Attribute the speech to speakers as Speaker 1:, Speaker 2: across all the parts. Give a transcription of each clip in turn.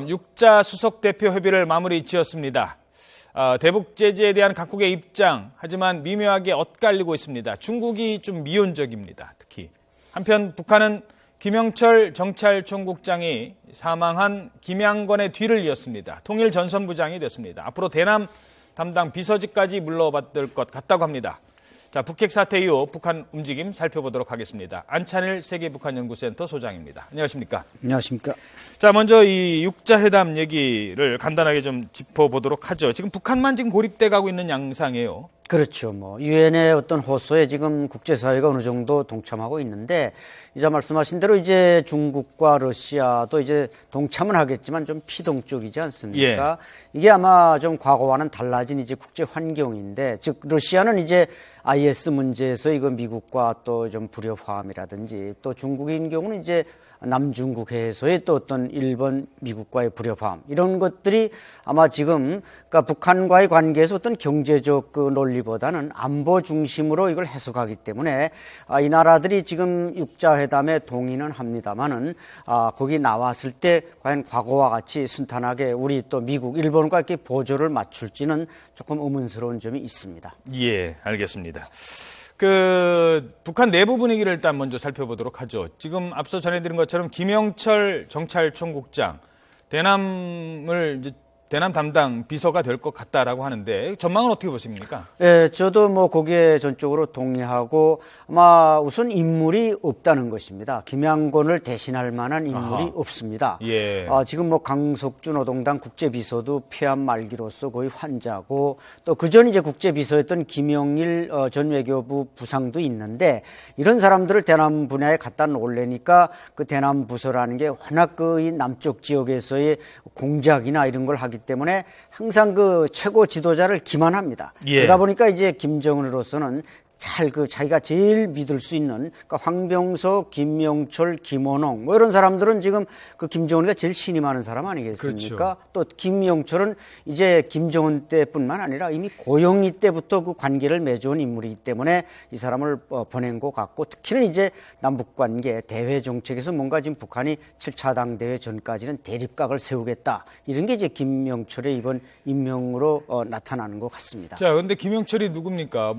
Speaker 1: 육자 수석 대표 협의를 마무리 지었습니다. 대북 제재에 대한 각국의 입장, 하지만 미묘하게 엇갈리고 있습니다. 중국이 좀 미온적입니다. 특히 한편 북한은 김영철 정찰총국장이 사망한 김양건의 뒤를 이었습니다. 통일전선부장이 됐습니다. 앞으로 대남 담당 비서직까지 물러받을 것 같다고 합니다. 자, 북핵 사태 이후 북한 움직임 살펴보도록 하겠습니다. 안찬일 세계북한연구센터 소장입니다. 안녕하십니까?
Speaker 2: 안녕하십니까?
Speaker 1: 자, 먼저 이 육자회담 얘기를 간단하게 좀 짚어보도록 하죠. 지금 북한만 지금 고립돼 가고 있는 양상이에요.
Speaker 2: 그렇죠. 유엔의 어떤 호소에 지금 국제사회가 어느 정도 동참하고 있는데, 이제 말씀하신 대로 이제 중국과 러시아도 이제 동참은 하겠지만 좀 피동적이지 않습니까? 예. 이게 아마 좀 과거와는 달라진 이제 국제 환경인데, 즉, 러시아는 이제 IS 문제에서 이거 미국과 또 좀 불협화음이라든지, 또 중국인 경우는 이제 남중국해에서의 또 어떤 일본, 미국과의 불협화음, 이런 것들이 아마 지금, 그러니까 북한과의 관계에서 어떤 경제적 그 논리보다는 안보 중심으로 이걸 해석하기 때문에 이 나라들이 지금 육자회담에 동의는 합니다만은 거기 나왔을 때 과연 과거와 같이 순탄하게 우리 또 미국, 일본과 이렇게 보조를 맞출지는 조금 의문스러운 점이 있습니다.
Speaker 1: 예, 알겠습니다. 북한 내부 분위기를 일단 먼저 살펴보도록 하죠. 지금 앞서 전해드린 것처럼 김영철 정찰총국장, 대남을 이제 대남 담당 비서가 될 것 같다라고 하는데 전망은 어떻게 보십니까?
Speaker 2: 예, 저도 거기에 전적으로 동의하고 아마 우선 인물이 없다는 것입니다. 김양건을 대신할 만한 인물이 없습니다. 예. 지금 강석주 노동당 국제비서도 폐암 말기로서 거의 환자고, 또 그전 이제 국제비서였던 김영일 전 외교부 부상도 있는데, 이런 사람들을 대남 분야에 갖다 놓으려니까 그 대남 부서라는 게 워낙 이 남쪽 지역에서의 공작이나 이런 걸 하기 때문에 항상 그 최고 지도자를 기만합니다. 예. 그러다 보니까 이제 김정은으로서는 자기가 제일 믿을 수 있는, 그러니까 황병서, 김영철, 김원홍, 이런 사람들은 지금 그 김정은이가 제일 신임하는 사람 아니겠습니까? 그렇죠. 또 김영철은 이제 김정은 때뿐만 아니라 이미 고영이 때부터 그 관계를 맺어온 인물이기 때문에 이 사람을 보낸 것 같고, 특히는 이제 남북 관계, 대외 정책에서 뭔가 지금 북한이 7차 당대회 전까지는 대립각을 세우겠다, 이런 게 이제 김영철의 이번 임명으로 나타나는 것 같습니다.
Speaker 1: 자, 근데 김영철이 누굽니까?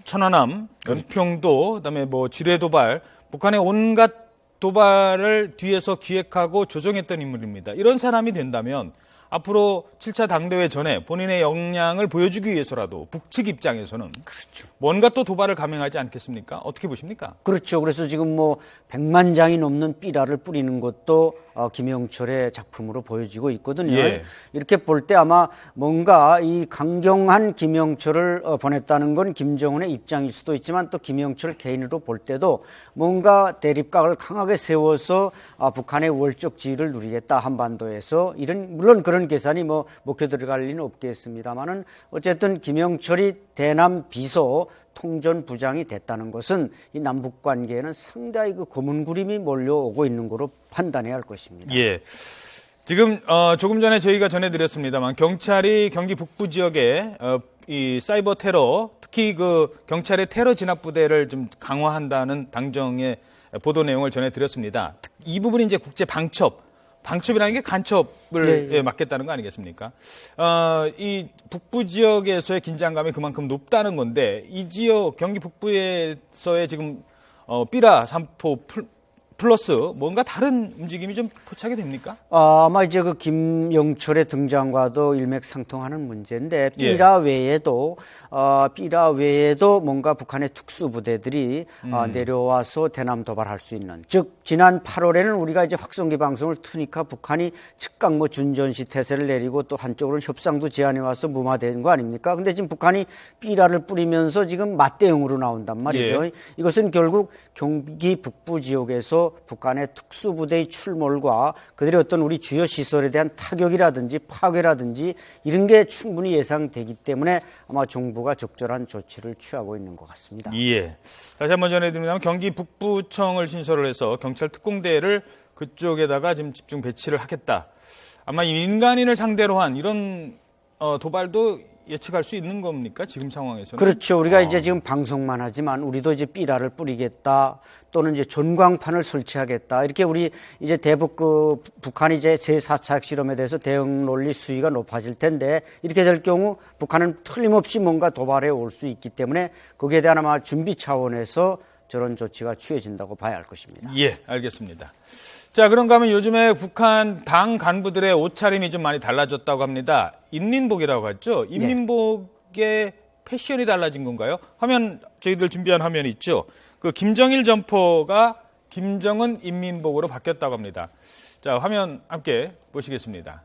Speaker 1: 천안함, 은평도, 그다음에 지뢰 도발, 북한의 온갖 도발을 뒤에서 기획하고 조종했던 인물입니다. 이런 사람이 된다면 앞으로 7차 당대회 전에 본인의 역량을 보여주기 위해서라도 북측 입장에서는 그렇죠. 뭔가 또 도발을 감행하지 않겠습니까? 어떻게 보십니까?
Speaker 2: 그렇죠. 그래서 지금 100만 장이 넘는 삐라를 뿌리는 것도 김영철의 작품으로 보여지고 있거든요. 예. 이렇게 볼 때 아마 뭔가 이 강경한 김영철을 보냈다는 건 김정은의 입장일 수도 있지만, 또 김영철 개인으로 볼 때도 뭔가 대립각을 강하게 세워서 북한의 우월적 지위를 누리겠다, 한반도에서, 물론 그런 계산이 먹혀 들어갈 리는 없겠습니다만은, 어쨌든 김영철이 대남 비서 통전부장이 됐다는 것은 이 남북 관계에는 상당히 그 검은 구름이 몰려오고 있는 거로 판단해야 할 것입니다.
Speaker 1: 예. 지금 조금 전에 저희가 전해드렸습니다만, 경찰이 경기 북부 지역에 이 사이버 테러, 특히 그 경찰의 테러 진압 부대를 좀 강화한다는 당정의 보도 내용을 전해드렸습니다. 이 부분이 이제 국제 방첩이라는 게 간첩을 막겠다는 거 아니겠습니까? 이 북부 지역에서의 긴장감이 그만큼 높다는 건데, 이 지역 경기 북부에서의 지금 삐라 3포 플러스 뭔가 다른 움직임이 좀 포착이 됩니까?
Speaker 2: 아마 이제 그 김영철의 등장과도 일맥상통하는 문제인데, 삐라 외에도 뭔가 북한의 특수부대들이 내려와서 대남 도발할 수 있는, 즉 지난 8월에는 우리가 이제 확성기 방송을 트니까 북한이 즉각 준전시 태세를 내리고 또 한쪽으로는 협상도 제안해 와서 무마된 거 아닙니까? 근데 지금 북한이 삐라를 뿌리면서 지금 맞대응으로 나온단 말이죠. 예. 이것은 결국 경기 북부 지역에서 북한의 특수부대의 출몰과 그들의 어떤 우리 주요 시설에 대한 타격이라든지 파괴라든지 이런 게 충분히 예상되기 때문에 아마 정부가 적절한 조치를 취하고 있는 것 같습니다.
Speaker 1: 예. 다시 한번 전해드리면 경기 북부청을 신설을 해서 경찰 특공대를 그쪽에다가 지금 집중 배치를 하겠다. 아마 이 민간인을 상대로 한 이런 도발도 예측할 수 있는 겁니까? 지금 상황에서는?
Speaker 2: 그렇죠. 우리가 이제 지금 방송만 하지만 우리도 이제 삐라를 뿌리겠다 또는 이제 전광판을 설치하겠다. 이렇게 우리 이제 대북 북한이 이제 제4차 핵실험에 대해서 대응 논리 수위가 높아질 텐데 이렇게 될 경우 북한은 틀림없이 뭔가 도발해 올 수 있기 때문에 거기에 대한 아마 준비 차원에서 저런 조치가 취해진다고 봐야 할 것입니다.
Speaker 1: 예, 알겠습니다. 자, 그런가 하면 요즘에 북한 당 간부들의 옷차림이 좀 많이 달라졌다고 합니다. 인민복이라고 하죠. 인민복의 패션이 달라진 건가요? 화면, 저희들 준비한 화면이 있죠. 그 김정일 점퍼가 김정은 인민복으로 바뀌었다고 합니다. 자, 화면 함께 보시겠습니다.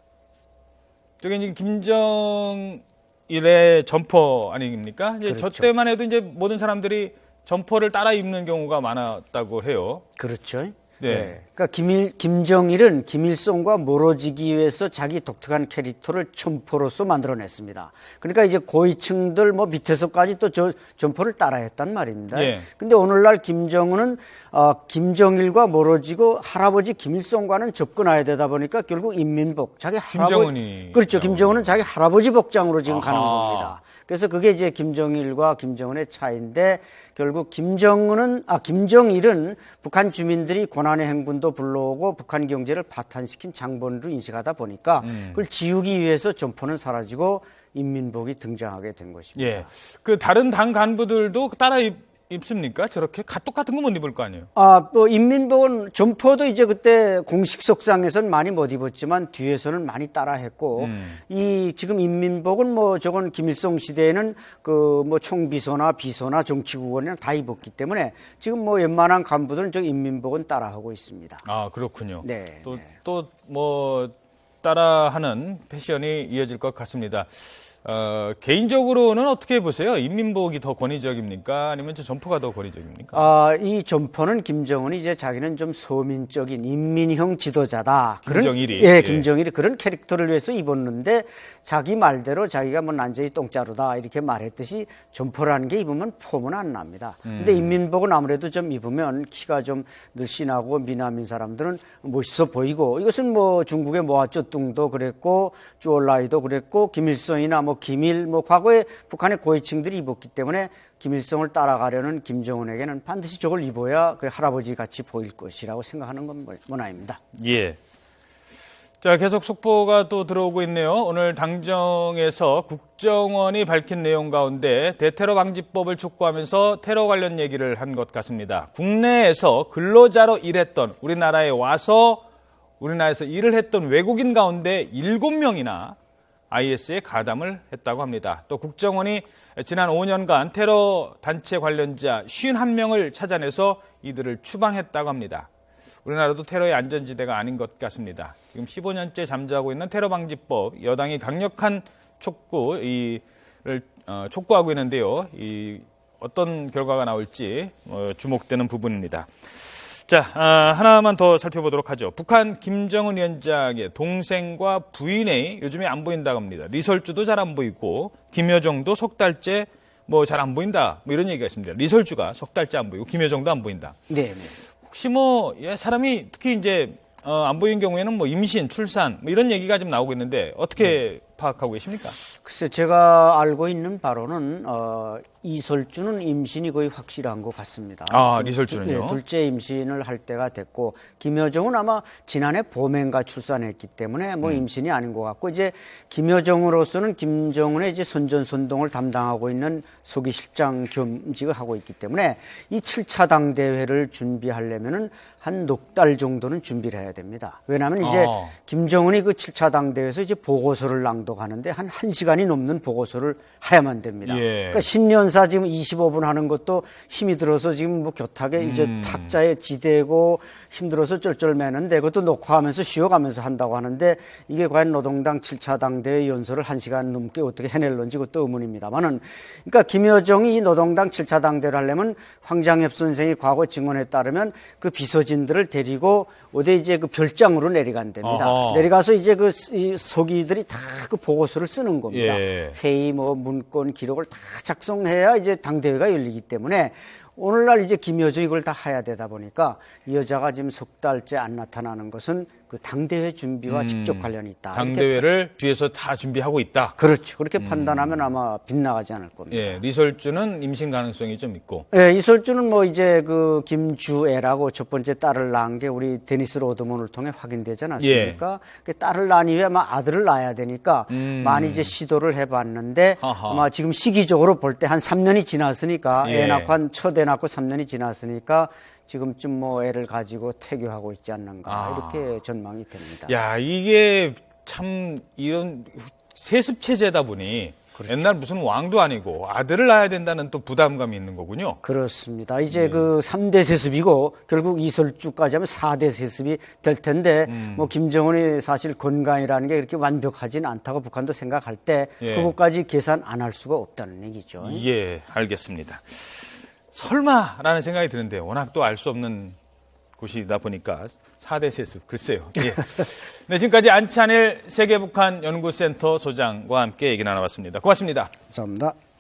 Speaker 1: 저게 지금 김정일의 점퍼 아닙니까? 이제
Speaker 2: 그렇죠.
Speaker 1: 저 때만 해도 이제 모든 사람들이 점퍼를 따라 입는 경우가 많았다고 해요.
Speaker 2: 그렇죠.
Speaker 1: 네.
Speaker 2: 그러니까 김정일은 김일성과 멀어지기 위해서 자기 독특한 캐릭터를 점퍼로서 만들어냈습니다. 그러니까 이제 고위층들 뭐 밑에서까지 또 저 점퍼를 따라했단 말입니다.
Speaker 1: 예.
Speaker 2: 근데 오늘날 김정은은 김정일과 멀어지고 할아버지 김일성과는 접근해야 되다 보니까 결국 인민복, 자기 할아버지
Speaker 1: 김정은이
Speaker 2: 그렇죠. 김정은은 자기 할아버지 복장으로 지금 가는
Speaker 1: 아하.
Speaker 2: 겁니다. 그래서 그게 이제 김정일과 김정은의 차이인데 결국 김정일은 북한 주민들이 고난의 행군도 불러오고 북한 경제를 파탄시킨 장본으로 인식하다 보니까 그걸 지우기 위해서 점포는 사라지고 인민복이 등장하게 된 것입니다.
Speaker 1: 예. 그 다른 당 간부들도 따라 입습니까? 저렇게 똑같은 거 못 입을 거 아니에요?
Speaker 2: 또 인민복은 점퍼도 이제 그때 공식 석상에서는 많이 못 입었지만 뒤에서는 많이 따라했고 이 지금 인민복은 뭐 저건 김일성 시대에는 그 뭐 총비서나 비서나 정치국원이나 다 입었기 때문에 지금 뭐 웬만한 간부들은 저 인민복은 따라하고 있습니다.
Speaker 1: 아, 그렇군요.
Speaker 2: 네.
Speaker 1: 또 뭐 따라하는 패션이 이어질 것 같습니다. 개인적으로는 어떻게 보세요? 인민복이 더 권위적입니까? 아니면 저 점퍼가 더 권위적입니까?
Speaker 2: 이 점퍼는 김정은이 이제 자기는 좀 서민적인 인민형 지도자다.
Speaker 1: 김정일이.
Speaker 2: 예, 김정일이 그런 캐릭터를 위해서 입었는데 자기 말대로 자기가 뭐 난쟁이 똥자루다 이렇게 말했듯이 점퍼라는 게 입으면 폼은 안 납니다. 근데 인민복은 아무래도 좀 입으면 키가 좀 늘씬하고 미남인 사람들은 멋있어 보이고 이것은 뭐 중국의 모아쩌둥도 그랬고 쭈얼라이도 그랬고 김일성이나 뭐 김일 과거에 북한의 고위층들이 입었기 때문에 김일성을 따라가려는 김정은에게는 반드시 저걸 입어야 그 할아버지 같이 보일 것이라고 생각하는 건 모나입니다.
Speaker 1: 예. 자, 계속 속보가 또 들어오고 있네요. 오늘 당정에서 국정원이 밝힌 내용 가운데 대테러 방지법을 촉구하면서 테러 관련 얘기를 한 것 같습니다. 국내에서 근로자로 일했던 우리나라에 와서 우리나라에서 일을 했던 외국인 가운데 7명이나 IS에 가담을 했다고 합니다. 또 국정원이 지난 5년간 테러 단체 관련자 51명을 찾아내서 이들을 추방했다고 합니다. 우리나라도 테러의 안전지대가 아닌 것 같습니다. 지금 15년째 잠자고 있는 테러방지법, 여당이 강력한 촉구를 촉구하고 있는데요. 어떤 결과가 나올지 주목되는 부분입니다. 자, 하나만 더 살펴보도록 하죠. 북한 김정은 위원장의 동생과 부인이 요즘에 안 보인다고 합니다. 리설주도 잘 안 보이고 김여정도 석 달째 뭐 잘 안 보인다. 뭐 이런 얘기가 있습니다. 리설주가 석 달째 안 보이고 김여정도 안 보인다.
Speaker 2: 네.
Speaker 1: 혹시 사람이 특히 이제 안 보이는 경우에는 뭐 임신, 출산 뭐 이런 얘기가 좀 나오고 있는데 어떻게 파악하고 계십니까?
Speaker 2: 글쎄 제가 알고 있는 바로는 이설주는 임신이 거의 확실한 것 같습니다.
Speaker 1: 리설주는요?
Speaker 2: 둘째 임신을 할 때가 됐고 김여정은 아마 지난해 봄엔가 출산했기 때문에 뭐 임신이 아닌 것 같고 이제 김여정으로서는 김정은의 이제 선전선동을 담당하고 있는 소기실장 겸직을 하고 있기 때문에 이 7차 당대회를 준비하려면은 한 넉 달 정도는 준비를 해야 됩니다. 왜냐하면 이제 김정은이 그 7차 당대회에서 이제 보고서를 낭독하는데 한 1시간이 넘는 보고서를 해야만 됩니다.
Speaker 1: 예.
Speaker 2: 그러니까 신년사 지금 25분 하는 것도 힘이 들어서 지금 뭐 격하게 이제 탁자에 지대고 힘들어서 쩔쩔매는데 그것도 녹화하면서 쉬어가면서 한다고 하는데 이게 과연 노동당 7차 당대회 연설을 1시간 넘게 어떻게 해낼런지 그것도 의문입니다만은 그러니까 김여정이 이 노동당 7차 당대회를 하려면 황장엽 선생이 과거 증언에 따르면 그 비서진들을 데리고 어디 이제 그 별장으로 내려간답니다. 내려가서 이제 그 서기들이 다 그 보고서를 쓰는 겁니다.
Speaker 1: 예.
Speaker 2: 회의 뭐 문건 기록을 다 작성해야 이제 당대회가 열리기 때문에 오늘날 이제 김여정 이걸 다 해야 되다 보니까 이 여자가 지금 석 달째 안 나타나는 것은 그 당대회 준비와 직접 관련이 있다.
Speaker 1: 당대회를 뒤에서 다 준비하고 있다.
Speaker 2: 그렇죠. 그렇게 판단하면 아마 빗나가지 않을 겁니다.
Speaker 1: 예, 리설주는 임신 가능성이 좀 있고.
Speaker 2: 예, 이설주는 뭐 이제 그 김주애라고 첫 번째 딸을 낳은 게 우리 데니스 로드먼을 통해 확인되지 않았습니까? 그 딸을 낳은 이후에 아마 아들을 낳아야 되니까 많이 이제 시도를 해봤는데 아마 지금 시기적으로 볼 때 한 3년이 지났으니까 애 낳고 첫 애 낳고 3년이 지났으니까 지금쯤 뭐 애를 가지고 태교하고 있지 않는가 이렇게 전망이 됩니다.
Speaker 1: 야, 이게 참 이런 세습 체제다 보니 그렇죠. 옛날 무슨 왕도 아니고 아들을 낳아야 된다는 또 부담감이 있는 거군요.
Speaker 2: 그렇습니다. 이제 그 3대 세습이고 결국 이설주까지 하면 4대 세습이 될 텐데 뭐 김정은이 사실 건강이라는 게 이렇게 완벽하지는 않다고 북한도 생각할 때 그것까지 계산 안 할 수가 없다는 얘기죠.
Speaker 1: 예, 알겠습니다. 설마라는 생각이 드는데 워낙 또 알 수 없는 곳이다 보니까 4대 세습, 글쎄요. 예. 네, 지금까지 안찬일 세계북한 연구센터 소장과 함께 얘기 나눠봤습니다. 고맙습니다.
Speaker 2: 감사합니다.